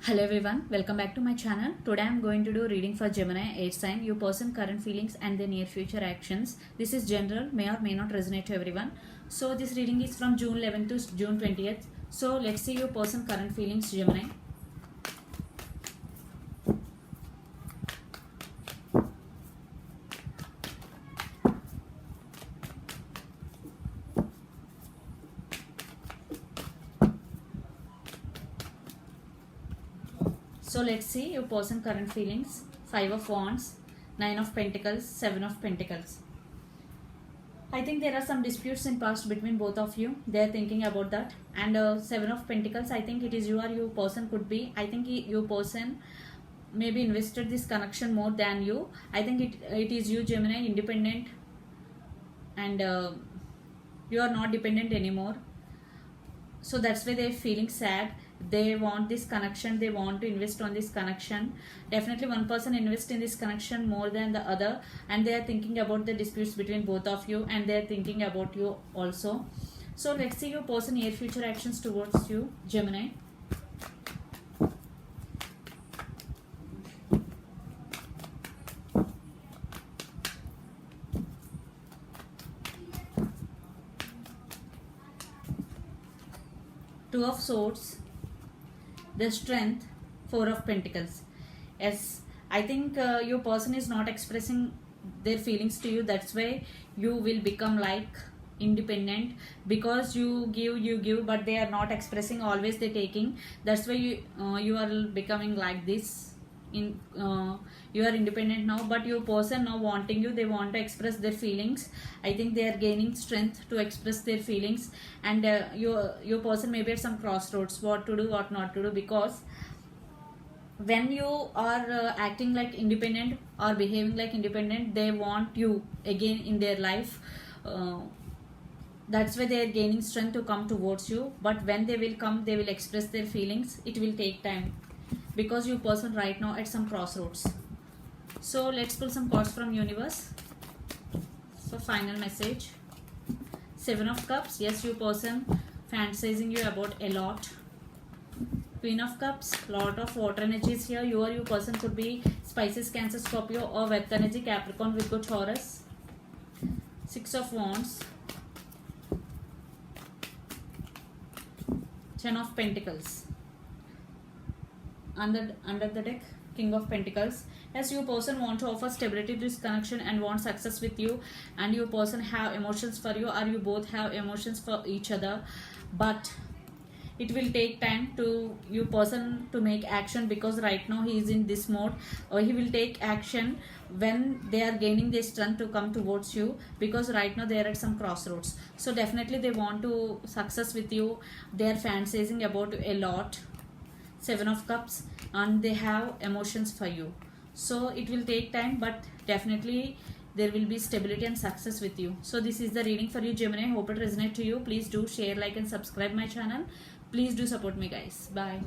Hello everyone, welcome back to my channel. Today I am going to do reading for Gemini air sign, your person current feelings and their near future actions. This is general, may or may not resonate to everyone. So this reading is from June 11th to June 20th. So let's see your person current feelings, Gemini. So let's see your person current feelings. 5 of Wands, 9 of Pentacles, 7 of Pentacles. I think there are some disputes in past between both of you. They are thinking about that. And 7 of Pentacles, I think it is you or your person could be. I think your person maybe invested this connection more than you. I think it is you, Gemini, independent, and you are not dependent anymore. So that's why they're feeling sad. They want this connection, they want to invest on this connection. Definitely one person invest in this connection more than the other, and they are thinking about the disputes between both of you, and they are thinking about you also. So let's see your person near future actions towards you, Gemini. Two of Swords, the Strength, 4 of Pentacles. Yes, I think your person is not expressing their feelings to you. That's why you will become like independent, because you give, but they are not expressing, always they taking. That's why you are becoming like this. You are independent now, but your person now wanting you, they want to express their feelings. I think they are gaining strength to express their feelings, and your person may be at some crossroads, what to do, what not to do, because when you are acting like independent or behaving like independent, they want you again in their life. That's why they are gaining strength to come towards you, but when they will come, they will express their feelings. It will take time, because your person right now at some crossroads. So let's pull some cards from universe. So final message. 7 of Cups. Yes, your person fantasizing you about a lot. Queen of Cups. Lot of water energies here. You or your person could be Pisces, Cancer, Scorpio, or Earth energy, Capricorn, Virgo, Taurus. 6 of Wands. 10 of Pentacles. Under the deck, King of Pentacles. As your person want to offer stability to this connection and want success with you, and your person have emotions for you, or you both have emotions for each other, but it will take time to your person to make action, because right now he is in this mode, or he will take action when they are gaining their strength to come towards you, because right now they are at some crossroads. So definitely they want to success with you. They are fantasizing about you a lot. 7 of Cups, and they have emotions for you. So it will take time, but definitely there will be stability and success with you. So this is the reading for you, Gemini. Hope it resonates to you. Please do share, like, and subscribe my channel. Please do support me, guys. Bye.